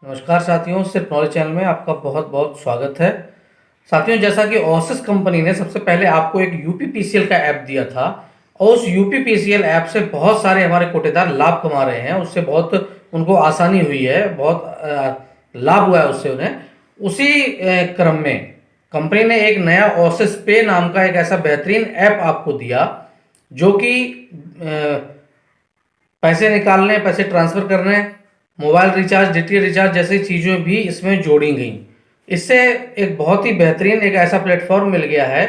नमस्कार साथियों, सिर्फ नॉलेज चैनल में आपका बहुत बहुत स्वागत है। साथियों, जैसा कि ओसिस कंपनी ने सबसे पहले आपको एक यूपीपीसीएल का ऐप दिया था और उस यूपीपीसीएल ऐप से बहुत सारे हमारे कोटेदार लाभ कमा रहे हैं। उससे बहुत उनको आसानी हुई है, बहुत लाभ हुआ है उससे उन्हें। उसी क्रम में कंपनी ने एक नया ओसिस पे नाम का एक ऐसा बेहतरीन ऐप आपको दिया जो कि पैसे निकालने, पैसे ट्रांसफर करने, मोबाइल रिचार्ज, डीटीएच रिचार्ज जैसी चीज़ें भी इसमें जोड़ी गई। इससे एक बहुत ही बेहतरीन एक ऐसा प्लेटफॉर्म मिल गया है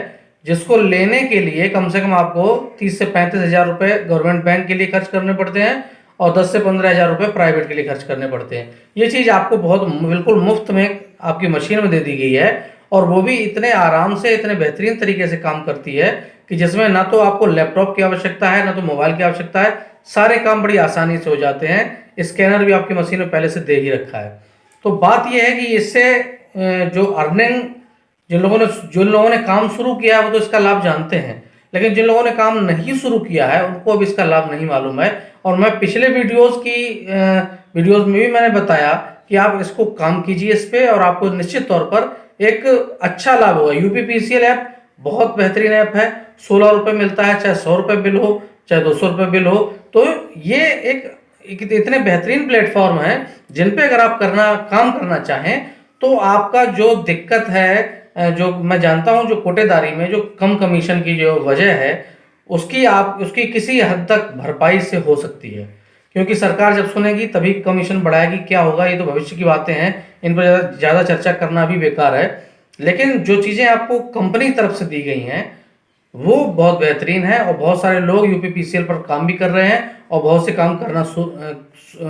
जिसको लेने के लिए कम से कम आपको 30 से 35 हज़ार रुपये गवर्नमेंट बैंक के लिए खर्च करने पड़ते हैं और 10 से 15 हज़ार रुपये प्राइवेट के लिए खर्च करने पड़ते हैं। ये चीज़ आपको बहुत बिल्कुल मुफ्त में आपकी मशीन में दे दी गई है और वो भी इतने आराम से, इतने बेहतरीन तरीके से काम करती है कि जिसमें ना तो आपको लैपटॉप की आवश्यकता है, ना तो मोबाइल की आवश्यकता है। सारे काम बड़ी आसानी से हो जाते हैं। स्कैनर भी आपकी मशीन में पहले से दे ही रखा है। तो बात यह है कि इससे जो अर्निंग, जिन लोगों ने काम शुरू किया है वो तो इसका लाभ जानते हैं, लेकिन जिन लोगों ने काम नहीं शुरू किया है उनको अब इसका लाभ नहीं मालूम है। और मैं पिछले वीडियोस में भी मैंने बताया कि आप इसको काम कीजिए इस पे और आपको निश्चित तौर पर एक अच्छा लाभ होगा। यूपीपीसीएल ऐप बहुत बेहतरीन ऐप है। 16 रुपये मिलता है, चाहे 100 रुपये बिल हो, चाहे 200 रुपये बिल हो। तो ये एक इतने बेहतरीन प्लेटफॉर्म है जिन पे अगर आप काम करना चाहें तो आपका जो दिक्कत है, जो मैं जानता हूं, जो कोटेदारी में जो कम कमीशन की जो वजह है उसकी किसी हद तक भरपाई से हो सकती है, क्योंकि सरकार जब सुनेगी तभी कमीशन बढ़ाएगी। क्या होगा ये तो भविष्य की बातें हैं, इन पर ज़्यादा चर्चा करना भी बेकार है। लेकिन जो चीज़ें आपको कंपनी की तरफ से दी गई हैं वो बहुत बेहतरीन है और बहुत सारे लोग यूपीपीसीएल पर काम भी कर रहे हैं और बहुत से काम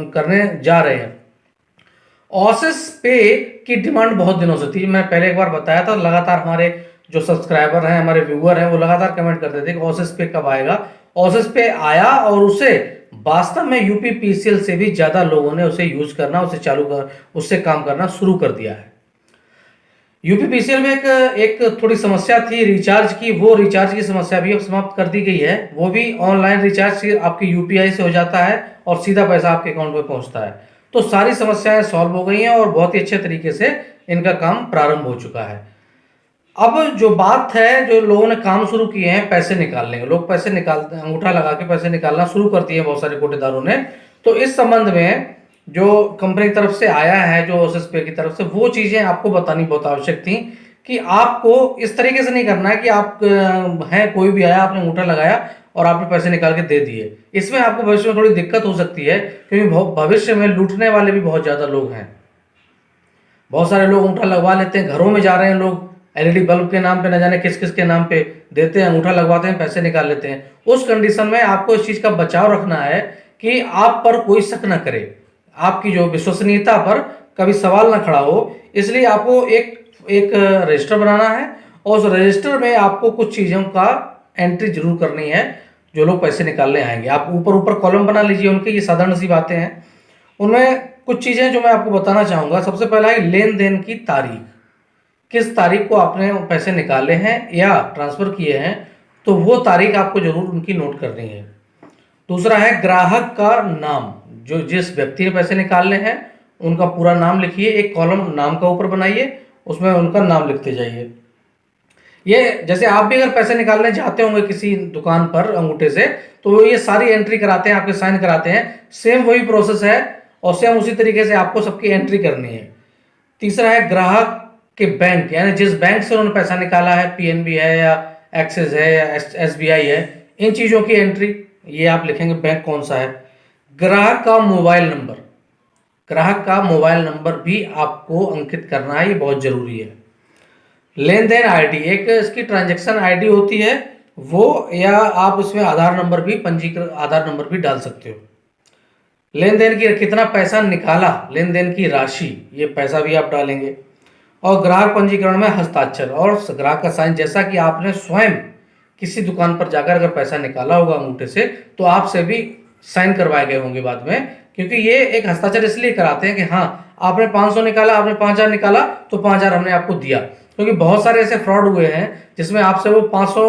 करने जा रहे हैं। ओसिस पे की डिमांड बहुत दिनों से थी। मैं पहले एक बार बताया था, लगातार हमारे जो सब्सक्राइबर हैं, हमारे व्यूअर हैं, वो लगातार कमेंट करते थे कि ओसिस पे कब आएगा। ओसिस पे आया और उसे वास्तव में यूपीपीसीएल से भी ज़्यादा लोगों ने उसे यूज करना, उससे काम करना शुरू कर दिया है। यूपीपीसीएल में एक थोड़ी समस्या थी रिचार्ज की, वो रिचार्ज की समस्या भी अब समाप्त कर दी गई है। वो भी ऑनलाइन रिचार्ज आपकी यूपीआई से हो जाता है और सीधा पैसा आपके अकाउंट में पहुंचता है। तो सारी समस्याएं सॉल्व हो गई हैं और बहुत ही अच्छे तरीके से इनका काम प्रारंभ हो चुका है। अब जो बात है, जो लोगों ने काम शुरू किए हैं पैसे निकालने के, लोग पैसे निकालते हैं, अंगूठा लगा के पैसे निकालना शुरू कर दिए बहुत सारे कोटेदारों ने। तो इस संबंध में जो कंपनी की तरफ से आया है, जो ओसिस पे की तरफ से, वो चीज़ें आपको बतानी बहुत आवश्यक थी कि आपको इस तरीके से नहीं करना है कि आप हैं, कोई भी आया, आपने अंगूठा लगाया और आपने पैसे निकाल के दे दिए। इसमें आपको भविष्य में थोड़ी दिक्कत हो सकती है, क्योंकि भविष्य में लूटने वाले भी बहुत ज़्यादा लोग हैं। बहुत सारे लोग अंगूठा लगवा लेते हैं, घरों में जा रहे हैं लोग, एलईडी बल्ब के नाम पे, न जाने किस किस के नाम पे देते हैं, अंगूठा लगवाते हैं, पैसे निकाल लेते हैं। उस कंडीशन में आपको इस चीज़ का बचाव रखना है कि आप पर कोई शक न करे, आपकी जो विश्वसनीयता पर कभी सवाल ना खड़ा हो। इसलिए आपको एक एक रजिस्टर बनाना है और उस रजिस्टर में आपको कुछ चीज़ों का एंट्री जरूर करनी है। जो लोग पैसे निकालने आएंगे, आप ऊपर ऊपर कॉलम बना लीजिए उनके, ये साधारण सी बातें हैं। उनमें कुछ चीज़ें जो मैं आपको बताना चाहूँगा। सबसे पहला है लेन देन की तारीख, किस तारीख को आपने पैसे निकाले हैं या ट्रांसफ़र किए हैं, तो वो तारीख आपको जरूर उनकी नोट करनी है। दूसरा है ग्राहक का नाम, जो जिस व्यक्ति ने पैसे निकालने हैं उनका पूरा नाम लिखिए, एक कॉलम नाम का ऊपर बनाइए, उसमें उनका नाम लिखते जाइए। ये जैसे आप भी अगर पैसे निकालने जाते होंगे किसी दुकान पर अंगूठे से, तो ये सारी एंट्री कराते हैं, आपके साइन कराते हैं। सेम वही प्रोसेस है और सेम उसी तरीके से आपको सबकी एंट्री करनी है। तीसरा है ग्राहक के बैंक, यानी जिस बैंक से उन्होंने पैसा निकाला है, पीएनबी है या एक्सिस है या एसबीआई है, इन चीज़ों की एंट्री ये आप लिखेंगे, बैंक कौन सा है। ग्राहक का मोबाइल नंबर, ग्राहक का मोबाइल नंबर भी आपको अंकित करना है, ये बहुत जरूरी है। लेन देन आईडी, एक इसकी ट्रांजैक्शन आईडी होती है वो, या आप इसमें आधार नंबर भी, पंजीकृत आधार नंबर भी डाल सकते हो। लेन देन की कितना पैसा निकाला, लेन देन की राशि, ये पैसा भी आप डालेंगे। और ग्राहक पंजीकरण में हस्ताक्षर और ग्राहक का साइन, जैसा कि आपने स्वयं किसी दुकान पर जाकर अगर पैसा निकाला होगा अंगूठे से, तो आपसे भी साइन करवाए गए होंगे बाद में, क्योंकि ये एक हस्ताक्षर इसलिए कराते हैं कि हाँ, आपने 500 निकाला, आपने 5000 निकाला, तो 5000 हमने आपको दिया। क्योंकि बहुत सारे ऐसे फ्रॉड हुए हैं जिसमें आपसे वो 500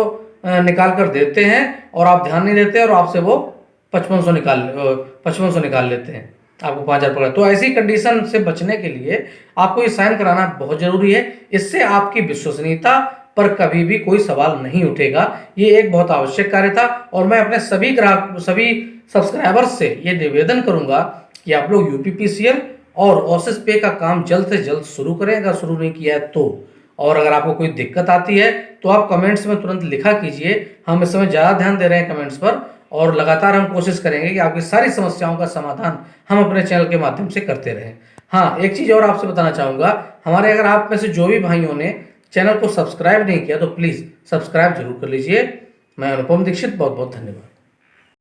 निकाल कर देते हैं और आप ध्यान नहीं देते और आपसे वो 5500 निकाल लेते हैं। आपको 5,000 पकड़ा। तो ऐसी कंडीशन से बचने के लिए आपको ये साइन कराना बहुत जरूरी है। इससे आपकी विश्वसनीयता पर कभी भी कोई सवाल नहीं उठेगा। ये एक बहुत आवश्यक कार्य था और मैं अपने सभी सब्सक्राइबर्स से ये निवेदन करूंगा कि आप लोग यूपीपीसीएल और ओसिस पे का काम जल्द से जल्द शुरू करें, अगर शुरू नहीं किया है तो। और अगर आपको कोई दिक्कत आती है तो आप कमेंट्स में तुरंत लिखा कीजिए। हम इस समय ज़्यादा ध्यान दे रहे हैं कमेंट्स पर और लगातार हम कोशिश करेंगे कि आपकी सारी समस्याओं का समाधान हम अपने चैनल के माध्यम से करते रहें। हाँ, एक चीज़ और आपसे बताना चाहूँगा, हमारे अगर आप में से जो भी भाइयों ने चैनल को सब्सक्राइब नहीं किया तो प्लीज़ सब्सक्राइब जरूर कर लीजिए। मैं अनुपम दीक्षित, बहुत बहुत धन्यवाद।